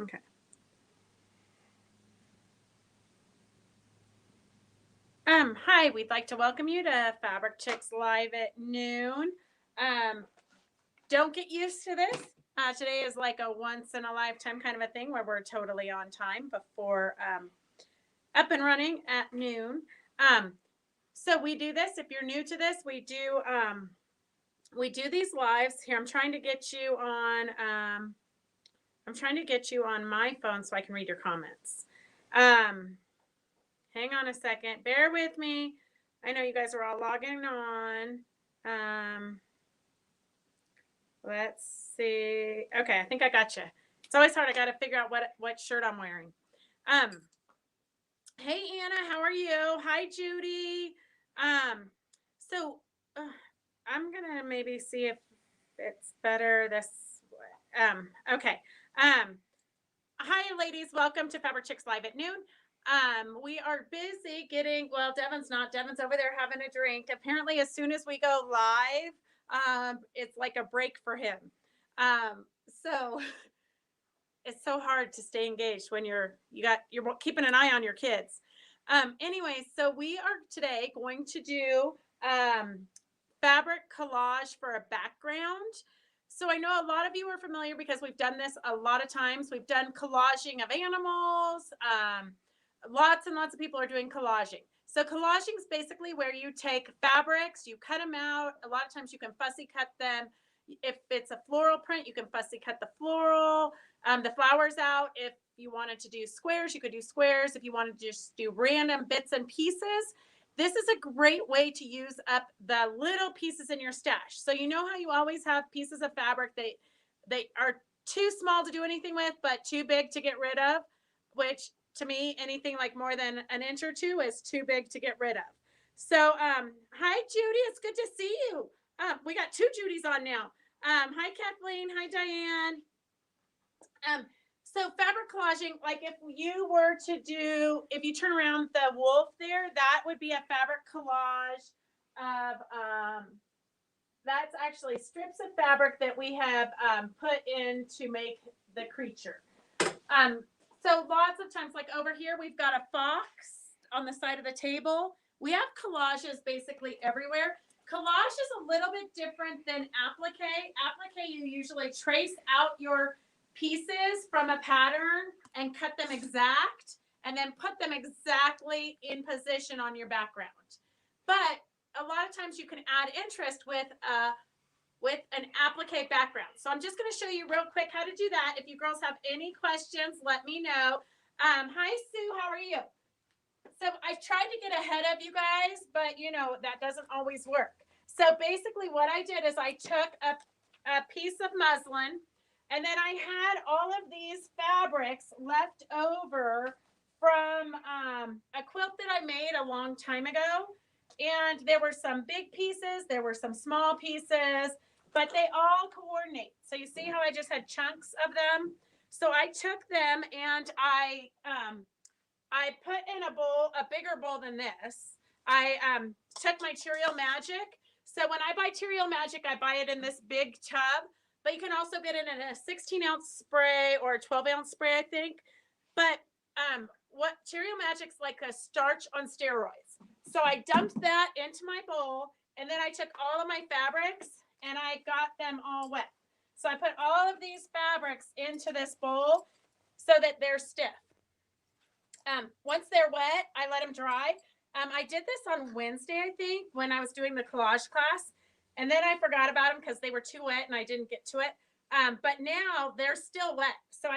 Okay. Hi, we'd like to welcome you to Fabric Chicks Live at noon. Um, don't get used to this. Today is like a once in a lifetime kind of a thing where we're totally on time before up and running at noon. Um, so we do this. If you're new to this, we do these lives here. I'm trying to get you on my phone so I can read your comments. Um, Hang on a second. Bear with me. I know you guys are all logging on. Um, let's see. Okay, I think I got you. It's always hard. I got to figure out what shirt I'm wearing. Um, hey Anna, how are you? Hi Judy. Um, so I'm gonna maybe see if it's better this way. Okay. Um, Hi, ladies. Welcome to Fabric Chicks Live at noon. We are busy getting, well, Devin's not. Devin's over there having a drink. Apparently, as soon as we go live, it's like a break for him. So it's so hard to stay engaged when you're keeping an eye on your kids. Anyway, so we are today going to do fabric collage for a background. So I know a lot of you are familiar because we've done this a lot of times. We've done collaging of animals. Lots and lots of people are doing collaging. So collaging is basically where you take fabrics, you cut them out. A lot of times you can fussy cut them. If it's a floral print, you can fussy cut the flowers out. If you wanted to do squares, you could do squares. If you wanted to just do random bits and pieces, this is a great way to use up the little pieces in your stash. So you know how you always have pieces of fabric they are too small to do anything with, but too big to get rid of, which to me, anything like more than an inch or two is too big to get rid of. So, hi Judy, it's good to see you. We got two Judys on now. Hi Kathleen, hi Diane. Um, so fabric collaging, like if you turn around the wolf there, that would be a fabric collage of, that's actually strips of fabric that we have put in to make the creature. Um, so lots of times, like over here, we've got a fox on the side of the table. We have collages basically everywhere. Collage is a little bit different than applique. Applique, you usually trace out your pieces from a pattern and cut them exact and then put them exactly in position on your background. But a lot of times you can add interest with an applique background. So I'm just going to show you real quick how to do that. If you girls have any questions, let me know. Hi, Sue. How are you? So I tried to get ahead of you guys, but that doesn't always work. So basically what I did is I took a piece of muslin and then I had all of these fabrics left over from a quilt that I made a long time ago. And there were some big pieces, there were some small pieces, but they all coordinate. So you see how I just had chunks of them? So I took them and I put in a bowl, a bigger bowl than this. I took my Cheerio Magic. So when I buy Cheerio Magic, I buy it in this big tub, but you can also get it in a 16-ounce spray or a 12-ounce spray, I think. But what Cheerio Magic's like a starch on steroids. So I dumped that into my bowl, and then I took all of my fabrics and I got them all wet. So I put all of these fabrics into this bowl so that they're stiff. Once they're wet, I let them dry. I did this on Wednesday, I think, when I was doing the collage class, and then I forgot about them because they were too wet and I didn't get to it. But now they're still wet, so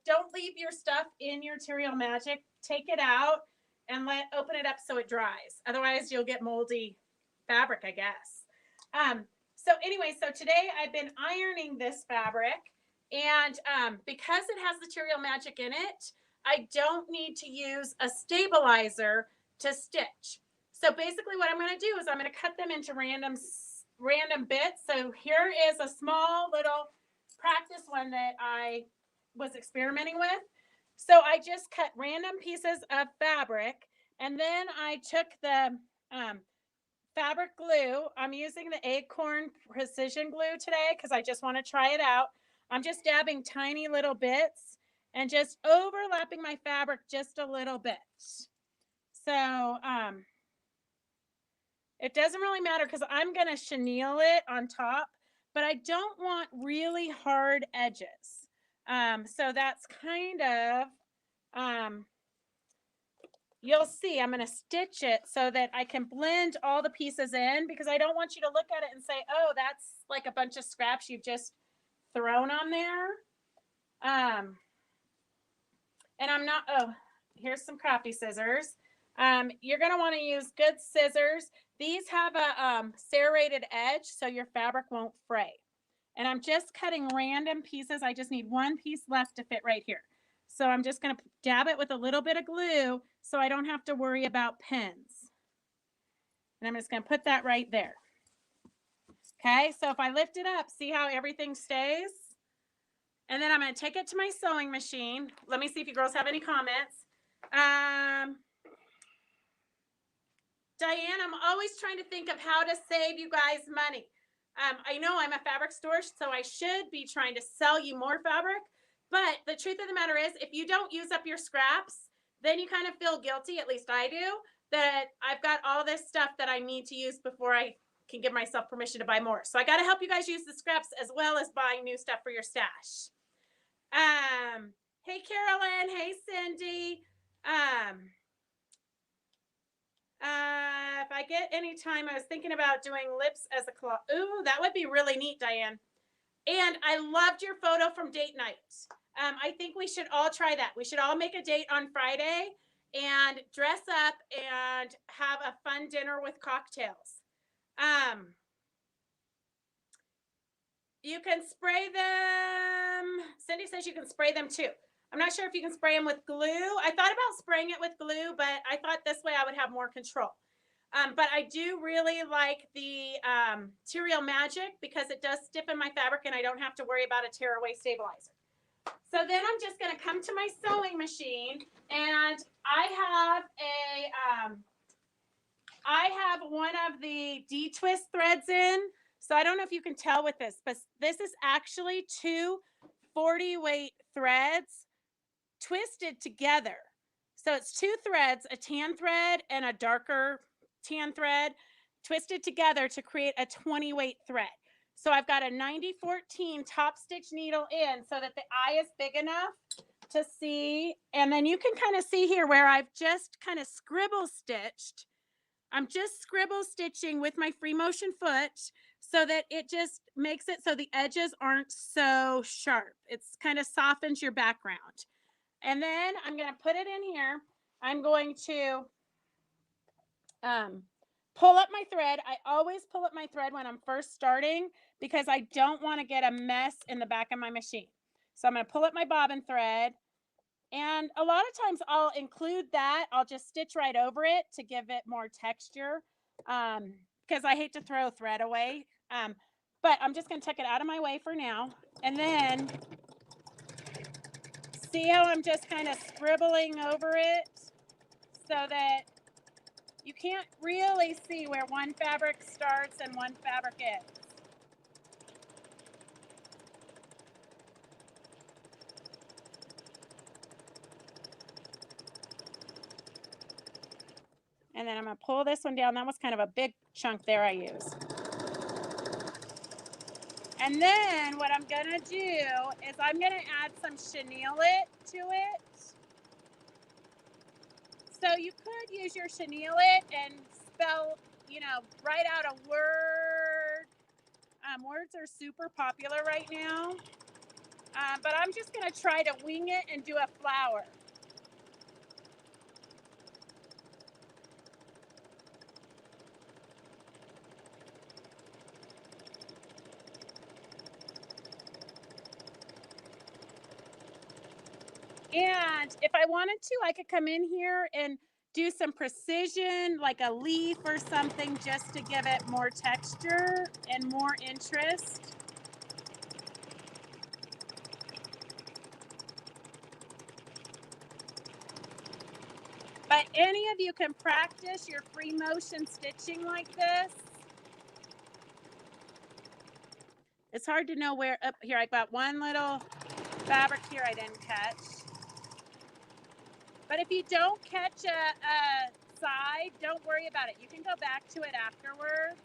don't leave your stuff in your Cheerio Magic. Take it out and open it up so it dries. Otherwise, you'll get moldy fabric, I guess. So anyway, so today I've been ironing this fabric, and because it has the Cheerio Magic in it, I don't need to use a stabilizer to stitch. So basically what I'm going to do is I'm going to cut them into random bits. So here is a small little practice one that I was experimenting with. So I just cut random pieces of fabric, and then I took the fabric glue. I'm using the Acorn Precision Glue today because I just want to try it out. I'm just dabbing tiny little bits, and just overlapping my fabric just a little bit. So it doesn't really matter because I'm going to chenille it on top, but I don't want really hard edges. So that's kind of, you'll see, I'm going to stitch it so that I can blend all the pieces in, because I don't want you to look at it and say, oh, that's like a bunch of scraps you've just thrown on there. And I'm not, oh, here's some crappy scissors. You're going to want to use good scissors. These have a serrated edge so your fabric won't fray. And I'm just cutting random pieces. I just need one piece left to fit right here. So I'm just going to dab it with a little bit of glue so I don't have to worry about pins. And I'm just going to put that right there. Okay, so if I lift it up, see how everything stays? And then I'm going to take it to my sewing machine. Let me see if you girls have any comments. Diane, I'm always trying to think of how to save you guys money. I know I'm a fabric store, so I should be trying to sell you more fabric. But the truth of the matter is, if you don't use up your scraps, then you kind of feel guilty, at least I do, that I've got all this stuff that I need to use before I can give myself permission to buy more. So I got to help you guys use the scraps as well as buying new stuff for your stash. Hey, Carolyn. Hey, Cindy. If I get any time, I was thinking about doing lips as a claw. Ooh, that would be really neat, Diane. And I loved your photo from date night. I think we should all try that. We should all make a date on Friday and dress up and have a fun dinner with cocktails. You can spray them. Cindy says you can spray them too. I'm not sure if you can spray them with glue. I thought about spraying it with glue, but I thought this way I would have more control. But I do really like the Material Magic because it does stiffen my fabric and I don't have to worry about a tearaway stabilizer. So then I'm just going to come to my sewing machine, and I have one of the D-twist threads in. So I don't know if you can tell with this, but this is actually two 40 weight threads twisted together. So it's two threads, a tan thread and a darker tan thread, twisted together to create a 20 weight thread. So I've got a 90-14 top stitch needle in so that the eye is big enough to see. And then you can kind of see here where I've just kind of scribble stitched. I'm just scribble stitching with my free motion foot so that it just makes it so the edges aren't so sharp. It's kind of softens your background. And then I'm going to put it in here. I'm going to pull up my thread. I always pull up my thread when I'm first starting because I don't want to get a mess in the back of my machine. So I'm going to pull up my bobbin thread. And a lot of times I'll include that. I'll just stitch right over it to give it more texture because I hate to throw thread away. But I'm just going to tuck it out of my way for now. And then see how I'm just kind of scribbling over it so that you can't really see where one fabric starts and one fabric ends. And then I'm going to pull this one down. That was kind of a big chunk there I used. And then what I'm going to do is I'm going to add some chenille to it. So you could use your chenille and spell, write out a word. Words are super popular right now. But I'm just going to try to wing it and do a flower. And if I wanted to, I could come in here and do some precision, like a leaf or something, just to give it more texture and more interest. But any of you can practice your free motion stitching like this. It's hard to know where, up here I got one little fabric here I didn't catch. But if you don't catch a side, don't worry about it. You can go back to it afterwards.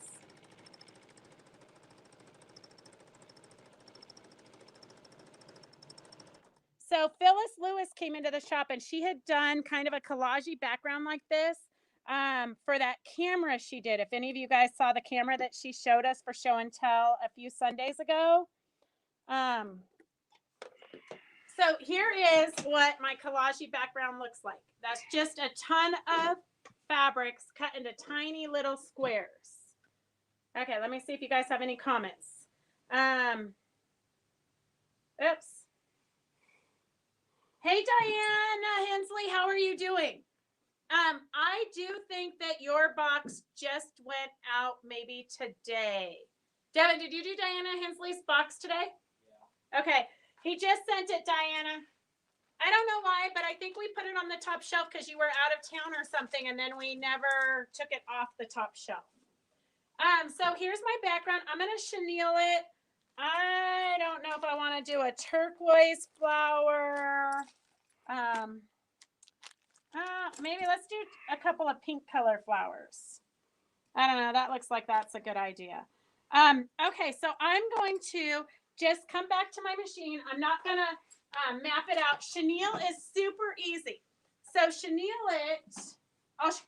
So Phyllis Lewis came into the shop and she had done kind of a collage background like this for that camera she did. If any of you guys saw the camera that she showed us for show and tell a few Sundays ago. So here is what my collage background looks like. That's just a ton of fabrics cut into tiny little squares. Okay, let me see if you guys have any comments. Oops. Hey, Diana Hensley, how are you doing? I do think that your box just went out maybe today. Devin, did you do Diana Hensley's box today? Yeah. Okay, he just sent it, Diana. I don't know why, but I think we put it on the top shelf because you were out of town or something, and then we never took it off the top shelf. So here's my background. I'm going to chenille it. I don't know if I want to do a turquoise flower. Maybe let's do a couple of pink color flowers. I don't know. That looks like that's a good idea. Okay, so I'm going to just come back to my machine. I'm not going to map it out. Chenille is super easy. So chenille it.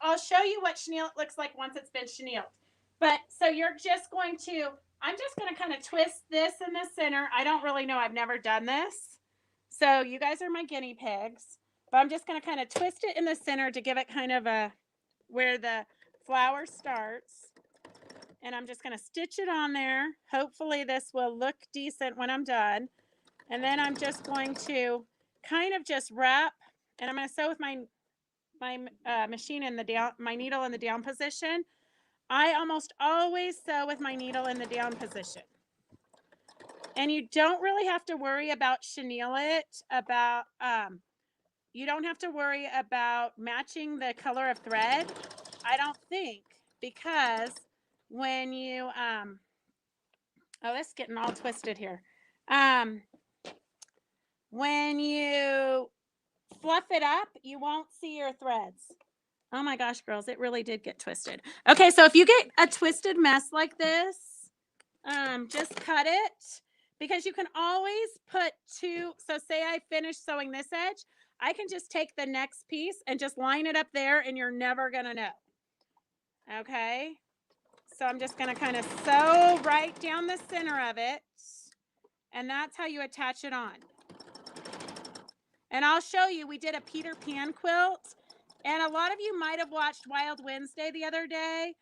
I'll show you what chenille looks like once it's been chenilled. But so you're just going to, I'm just going to kind of twist this in the center. I don't really know. I've never done this. So you guys are my guinea pigs. But I'm just going to kind of twist it in the center to give it kind of a, where the flower starts. And I'm just going to stitch it on there. Hopefully this will look decent when I'm done. And then I'm just going to kind of just wrap, and I'm going to sew with my machine in the down, my needle in the down position. I almost always sew with my needle in the down position. And you don't really have to worry about chenille it, about, you don't have to worry about matching the color of thread, I don't think, because when you, oh, this is getting all twisted here. When you fluff it up, you won't see your threads. Oh my gosh, girls, it really did get twisted. Okay, so if you get a twisted mess like this, just cut it, because you can always put two. So say I finish sewing this edge, I can just take the next piece and just line it up there and you're never gonna know. Okay, so I'm just gonna kind of sew right down the center of it, and that's how you attach it on. And I'll show you, we did a Peter Pan quilt, and a lot of you might have watched Wild Wednesday the other day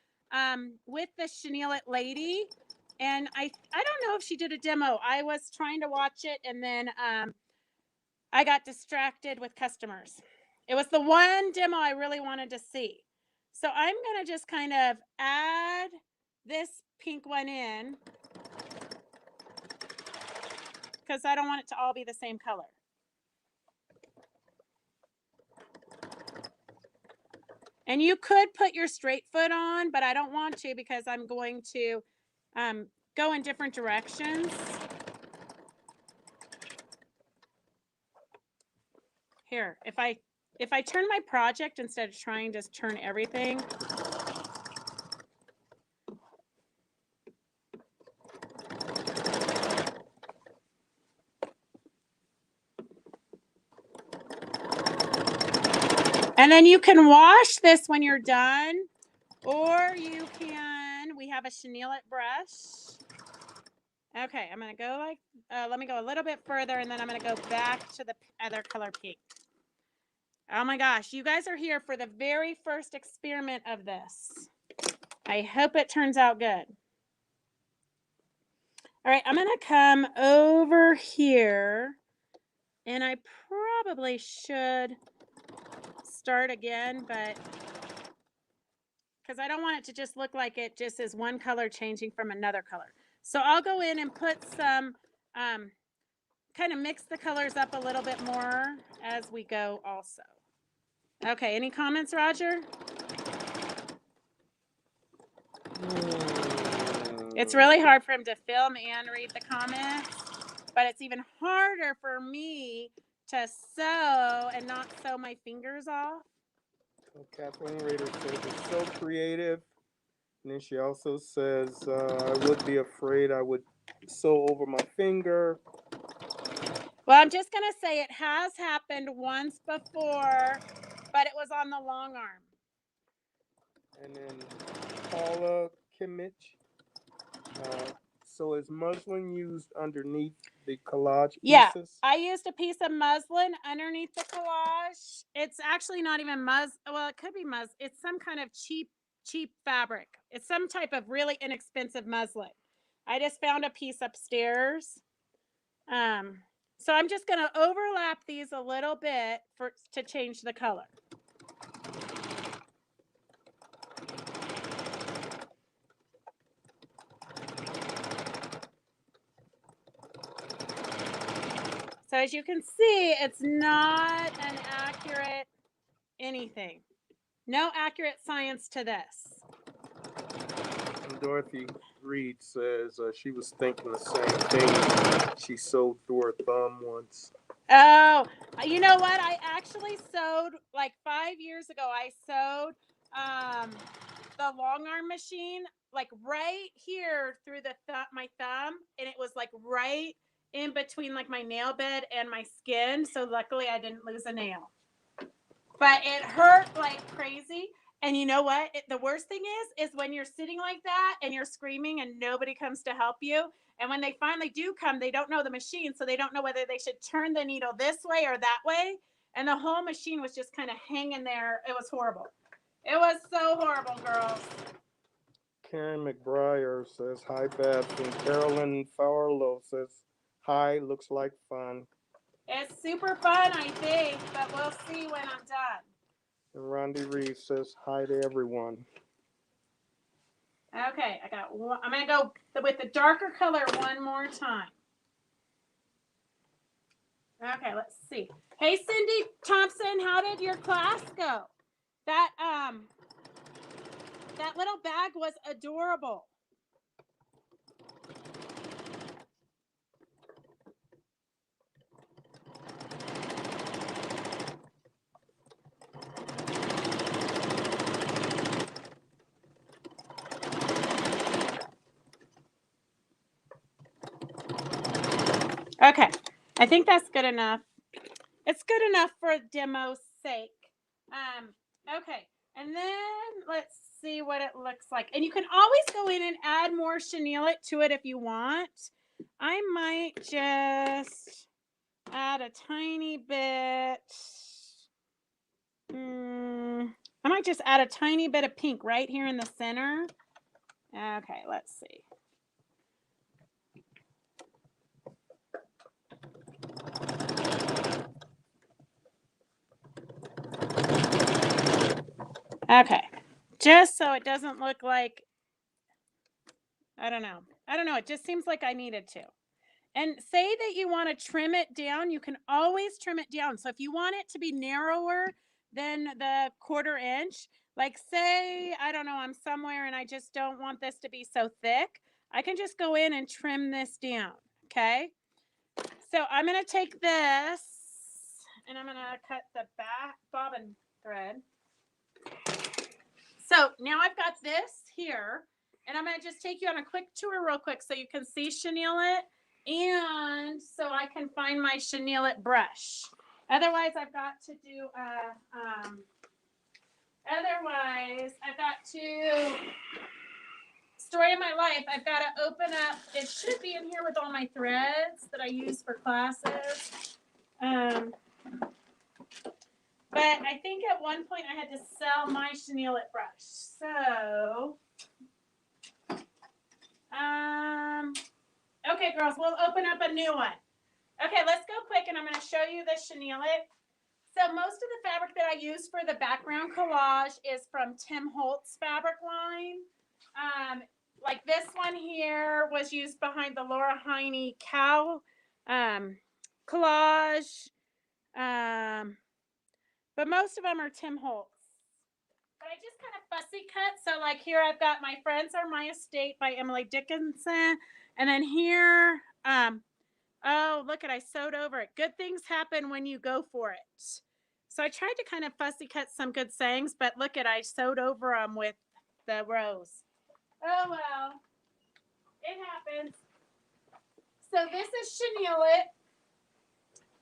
with the chenille it lady. And I don't know if she did a demo. I was trying to watch it, and then I got distracted with customers. It was the one demo I really wanted to see. So I'm going to just kind of add this pink one in, because I don't want it to all be the same color. And you could put your straight foot on, but I don't want to, because I'm going to go in different directions. Here, if I turn my project instead of trying to turn everything. And then you can wash this when you're done, or you can, we have a chenille it brush. Okay, I'm going to go like, let me go a little bit further, and then I'm going to go back to the other color pink. Oh my gosh, you guys are here for the very first experiment of this. I hope it turns out good. All right, I'm going to come over here, and I probably should start again, but because I don't want it to just look like it just is one color changing from another color. So I'll go in and put some, kind of mix the colors up a little bit more as we go also. Okay, any comments, Roger? It's really hard for him to film and read the comments. but it's even harder for me to sew and not sew my fingers off. So Kathleen Rader says it's so creative. And then she also says, I would be afraid I would sew over my finger. Well, I'm just going to say it has happened once before, but it was on the long arm. And then Paula Kimmich. So is muslin used underneath the collage pieces? Yeah, I used a piece of muslin underneath the collage. It's actually not even well, it could be it's some kind of cheap fabric. It's some type of really inexpensive muslin. I just found a piece upstairs. So I'm just going to overlap these a little bit to change the color. So as you can see, it's not an accurate anything. No accurate science to this. And Dorothy Reed says she was thinking the same thing. She sewed through her thumb once. Oh, you know what? I actually sewed like 5 years ago. I sewed the long arm machine like right here through my thumb, and it was like right in between like my nail bed and my skin. So luckily I didn't lose a nail, but it hurt like crazy. And you know what? The worst thing is when you're sitting like that and you're screaming and nobody comes to help you. And when they finally do come, they don't know the machine, so they don't know whether they should turn the needle this way or that way. And the whole machine was just kind of hanging there. It was horrible. It was so horrible, girls. Karen McBriar says, hi, Beth. And Carolyn Farlow says, hi, looks like fun. It's super fun, I think, but we'll see when I'm done. And Rondi Reeves says, hi to everyone. Okay, I'm going to go with the darker color one more time. Okay, let's see. Hey, Cindy Thompson, how did your class go? That little bag was adorable. Okay, I think that's good enough. It's good enough for demo's sake. Okay, and then let's see what it looks like. And you can always go in and add more chenille to it if you want. I might just add a tiny bit. I might just add a tiny bit of pink right here in the center. Okay, let's see. Okay, just so it doesn't look like, I don't know. It just seems like I needed to. And say that you want to trim it down, you can always trim it down. So if you want it to be narrower than the 1/4 inch, like say, I don't know, I'm somewhere and I just don't want this to be so thick, I can just go in and trim this down, okay? So I'm going to take this and I'm going to cut the back bobbin thread. So now I've got this here, and I'm going to just take you on a quick tour real quick so you can see chenille it, and so I can find my chenille it brush. Otherwise, I've got to do story of my life, I've got to open up, it should be in here with all my threads that I use for classes. But I think at one point I had to sell my chenille it brush. So, okay, girls, we'll open up a new one. Okay, let's go quick, and I'm going to show you the chenille it. So most of the fabric that I use for the background collage is from Tim Holtz fabric line. Like this one here was used behind the Laura Heine cow collage. But most of them are Tim Holtz. But I just kind of fussy cut. So like here I've got My Friends Are My Estate by Emily Dickinson. And then here, Oh, look at I sewed over it. Good things happen when you go for it. So I tried to kind of fussy cut some good sayings, but look at I sewed over them with the rows. Oh well, it happens. So this is chenille it,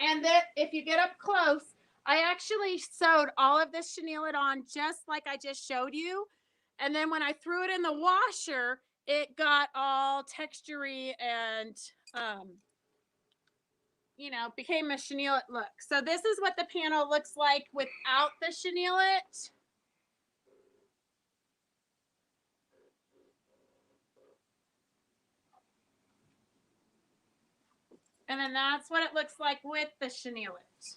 and that if you get up close, I actually sewed all of this chenille it on just like I just showed you, and then when I threw it in the washer, it got all textury and became a chenille look. So this is what the panel looks like without the chenille it. And then that's what it looks like with the chenille it.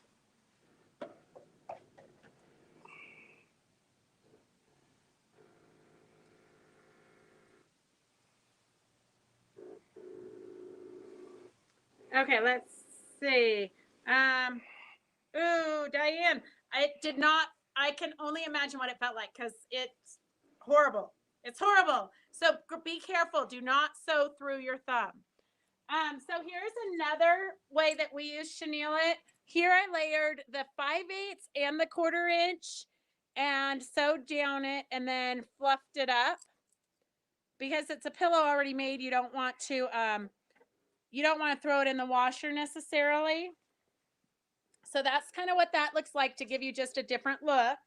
Okay, let's see. Ooh, Diane, I can only imagine what it felt like because it's horrible. It's horrible. So be careful. Do not sew through your thumb. So here's another way that we use chenille it. Here I layered the 5/8 and the 1/4 inch and sewed down it and then fluffed it up because it's a pillow already made. You don't want to throw it in the washer necessarily. So that's kind of what that looks like to give you just a different look.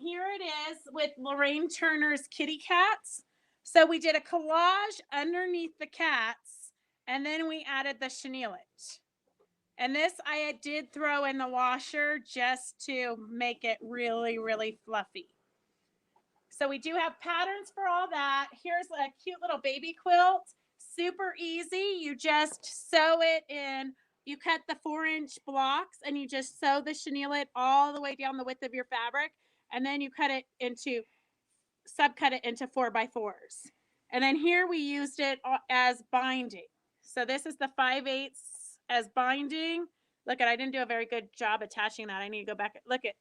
Here it is with Lorraine Turner's Kitty Cats. So we did a collage underneath the cats, and then we added the chenille it. And this I did throw in the washer just to make it really, really fluffy. So we do have patterns for all that. Here's a cute little baby quilt. Super easy. You just sew it in. You cut the 4-inch blocks and you just sew the chenille it all the way down the width of your fabric. And then you subcut it into 4x4s. And then here we used it as binding. So this is the 5/8 as binding. Look at, I didn't do a very good job attaching that. I need to go back. Look at,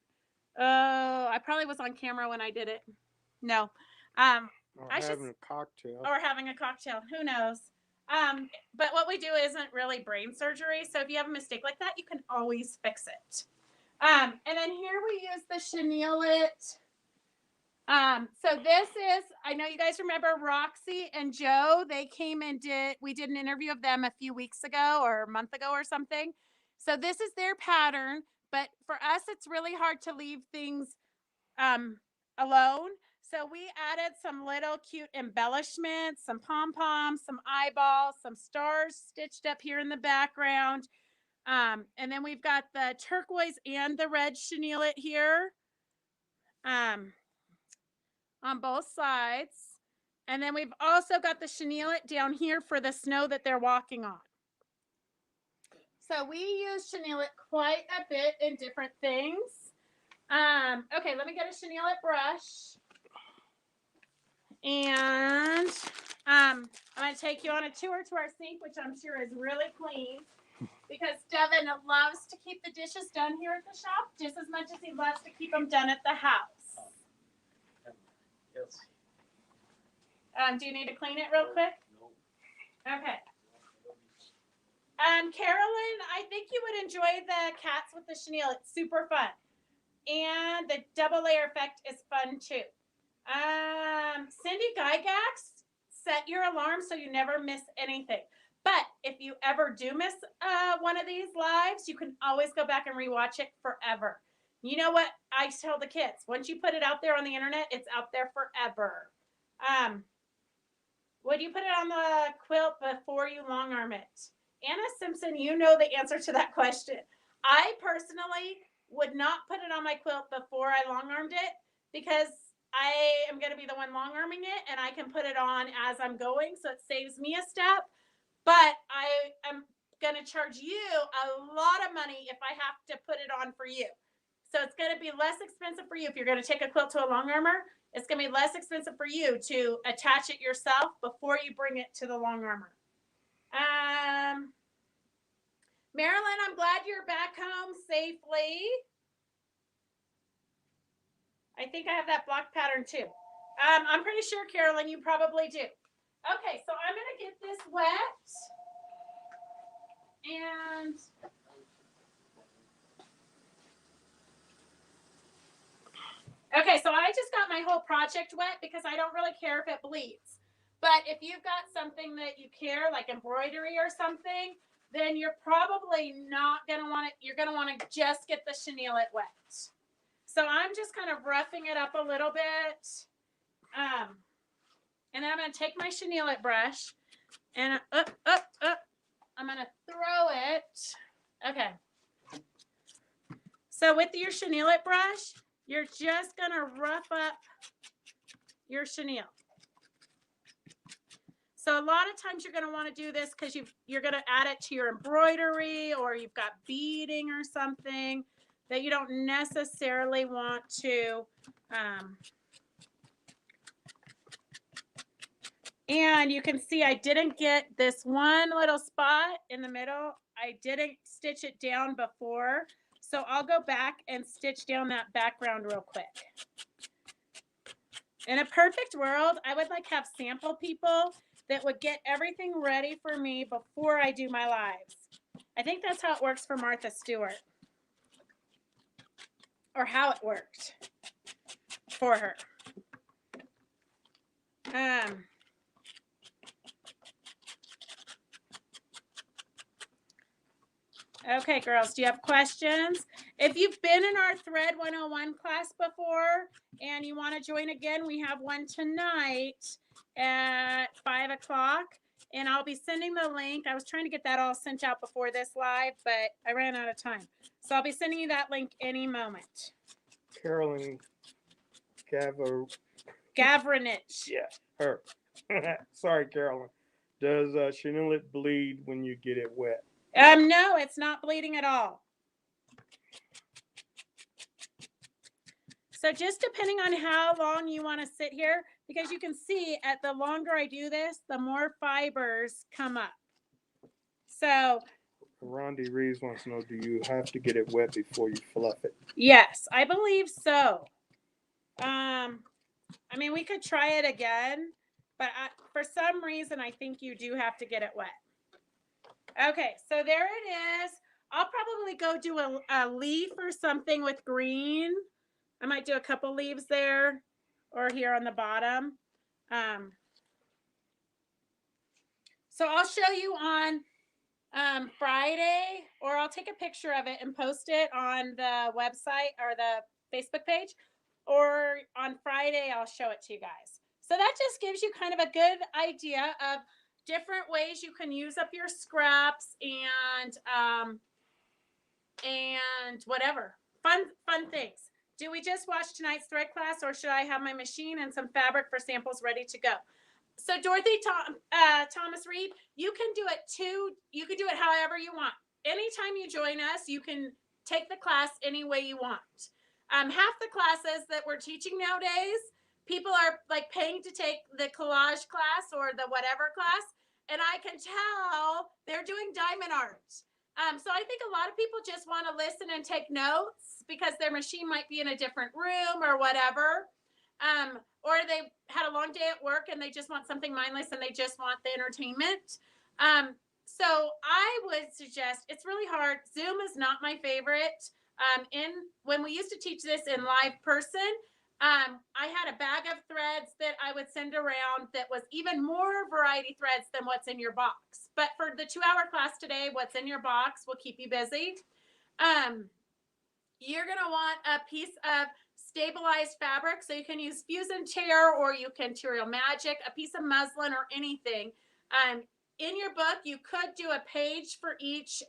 oh, I probably was on camera when I did it. No. Or I should, having a cocktail. or having a cocktail. Who knows? But what we do isn't really brain surgery. So if you have a mistake like that, you can always fix it. And then here we use the chenille it. So this is, I know you guys remember Roxy and Joe. They came and we did an interview of them a few weeks ago or a month ago or something. So this is their pattern, but for us, it's really hard to leave things alone. So we added some little cute embellishments, some pom-poms, some eyeballs, some stars stitched up here in the background. And then we've got the turquoise and the red chenille it here. On both sides. And then we've also got the chenille it down here for the snow that they're walking on. So we use chenille it quite a bit in different things. Okay, let me get a chenille it brush. And I'm going to take you on a tour to our sink, which I'm sure is really clean. Because Devin loves to keep the dishes done here at the shop just as much as he loves to keep them done at the house. Yes. Do you need to clean it real quick? No. Okay. Carolyn, I think you would enjoy the cats with the chenille. It's super fun. And the double layer effect is fun too. Cindy Gygax, set your alarm so you never miss anything. But if you ever do miss one of these lives, you can always go back and rewatch it forever. You know what I tell the kids? Once you put it out there on the internet, it's out there forever. Would you put it on the quilt before you long arm it? Anna Simpson, you know the answer to that question. I personally would not put it on my quilt before I long armed it because I am going to be the one long arming it and I can put it on as I'm going, so it saves me a step. But I am going to charge you a lot of money if I have to put it on for you. So it's going to be less expensive for you if you're going to take a quilt to a long armor. It's going to be less expensive for you to attach it yourself before you bring it to the long armor. Marilyn, I'm glad you're back home safely. I think I have that block pattern too. I'm pretty sure, Carolyn, you probably do. Okay, so I'm going to get this wet. And okay, so I just got my whole project wet because I don't really care if it bleeds. But if you've got something that you care, like embroidery or something, then you're probably not going to want it. You're going to want to just get the chenille it wet. So I'm just kind of roughing it up a little bit. And then I'm going to take my chenille it brush and up. I'm going to throw it. Okay. So with your chenille it brush, you're just going to rough up your chenille. So a lot of times you're going to want to do this because you're going to add it to your embroidery, or you've got beading or something that you don't necessarily want to. And you can see I didn't get this one little spot in the middle. I didn't stitch it down before. So I'll go back and stitch down that background real quick. In a perfect world, I would like have sample people that would get everything ready for me before I do my lives. I think that's how it works for Martha Stewart. Or how it worked for her. Okay, girls, do you have questions? If you've been in our Thread 101 class before and you want to join again, we have one tonight at 5 o'clock. And I'll be sending the link. I was trying to get that all sent out before this live, but I ran out of time. So I'll be sending you that link any moment. Carolyn Gavranich. Yeah, her. Sorry, Carolyn. Does chenille it bleed when you get it wet? No, it's not bleeding at all. So just depending on how long you want to sit here, because you can see at the longer I do this, the more fibers come up. So Rondi Reeves wants to know, do you have to get it wet before you fluff it? yes, I believe so. I mean, we could try it again, but for some reason, I think you do have to get it wet. Okay, so there it is. I'll probably go do a leaf or something with green. I might do a couple leaves there or here on the bottom. So I'll show you on Friday, or I'll take a picture of it and post it on the website or the Facebook page, or on Friday, I'll show it to you guys. So that just gives you kind of a good idea of different ways you can use up your scraps and whatever fun things. Do we just watch tonight's thread class, or should I have my machine and some fabric for samples ready to go? So Dorothy Thomas Reed, you can do it too. You can do it however you want. Anytime you join us, you can take the class any way you want. Half the classes that we're teaching nowadays, people are like paying to take the collage class or the whatever class, and I can tell they're doing diamond art. So I think a lot of people just want to listen and take notes because their machine might be in a different room or whatever. Or they had a long day at work and they just want something mindless and they just want the entertainment. So I would suggest, it's really hard. Zoom is not my favorite. When we used to teach this in live person, I had a bag of threads that I would send around that was even more variety threads than what's in your box. But for the 2-hour class today, what's in your box will keep you busy. You're going to want a piece of stabilized fabric. So you can use Fuse and Tear, or you can Material Magic, a piece of muslin or anything. In your book, you could do a page for each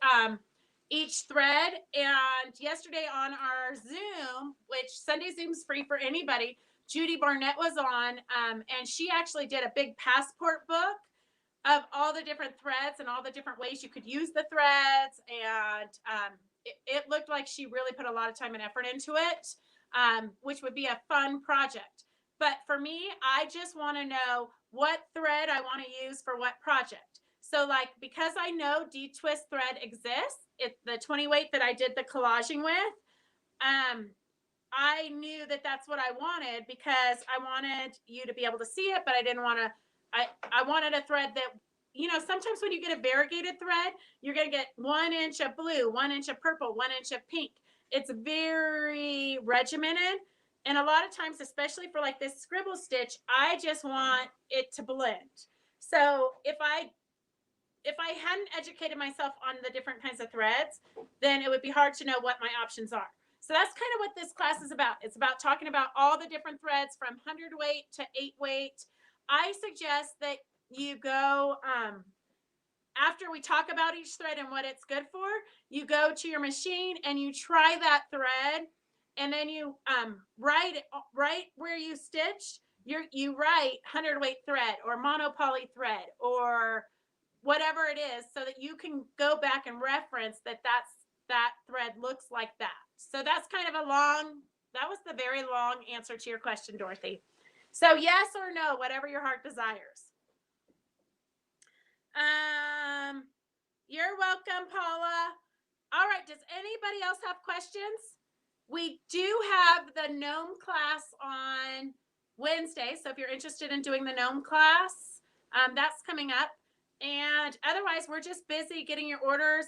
thread. And yesterday on our Zoom, which Sunday Zoom's free for anybody, Judy Barnett was on, and she actually did a big passport book of all the different threads and all the different ways you could use the threads. And it looked like she really put a lot of time and effort into it, which would be a fun project. But for me, I just want to know what thread I want to use for what project. So like, because I know D-twist thread exists, it's the 20 weight that I did the collaging with, I knew that that's what I wanted because I wanted you to be able to see it, but I didn't want to, I wanted a thread that you know, sometimes when you get a variegated thread, you're going to get 1 inch of blue, 1 inch of purple, 1 inch of pink. It's very regimented. And a lot of times, especially for like this scribble stitch, I just want it to blend. So if I hadn't educated myself on the different kinds of threads, then it would be hard to know what my options are. So that's kind of what this class is about. It's about talking about all the different threads from 100 weight to 8 weight. I suggest that you go, after we talk about each thread and what it's good for, you go to your machine and you try that thread, and then you write where you stitched, you write 100 weight thread or monopoly thread or whatever it is, so that you can go back and reference that that thread looks like that. So that's kind of that was the very long answer to your question, Dorothy. So yes or no, whatever your heart desires. You're welcome, Paula. All right, does anybody else have questions? We do have the gnome class on Wednesday, so if you're interested in doing the gnome class, that's coming up. And otherwise, we're just busy getting your orders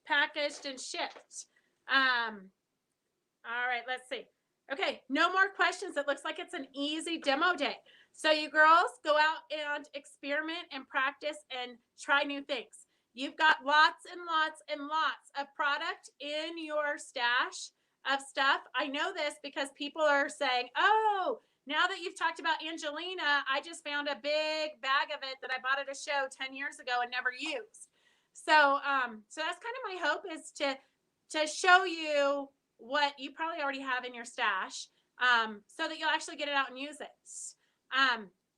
packaged and shipped. All right, let's see. Okay, no more questions. It looks like it's an easy demo day. So you girls go out and experiment and practice and try new things. You've got lots and lots and lots of product in your stash of stuff. I know this because people are saying, oh, now that you've talked about Angelina, I just found a big bag of it that I bought at a show 10 years ago and never used. So that's kind of my hope, is to show you what you probably already have in your stash, so that you'll actually get it out and use it.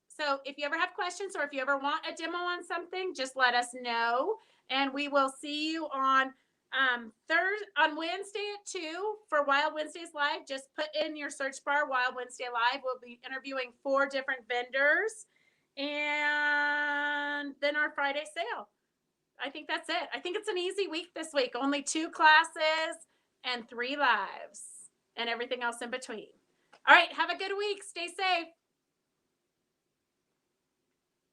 So if you ever have questions, or if you ever want a demo on something, just let us know, and we will see you on Wednesday at 2 for Wild Wednesdays Live. Just put in your search bar Wild Wednesday Live. We'll be interviewing 4 different vendors, and then our Friday sale. I think that's it. I think it's an easy week this week. Only 2 classes and 3 lives and everything else in between. All right, have a good week. Stay safe.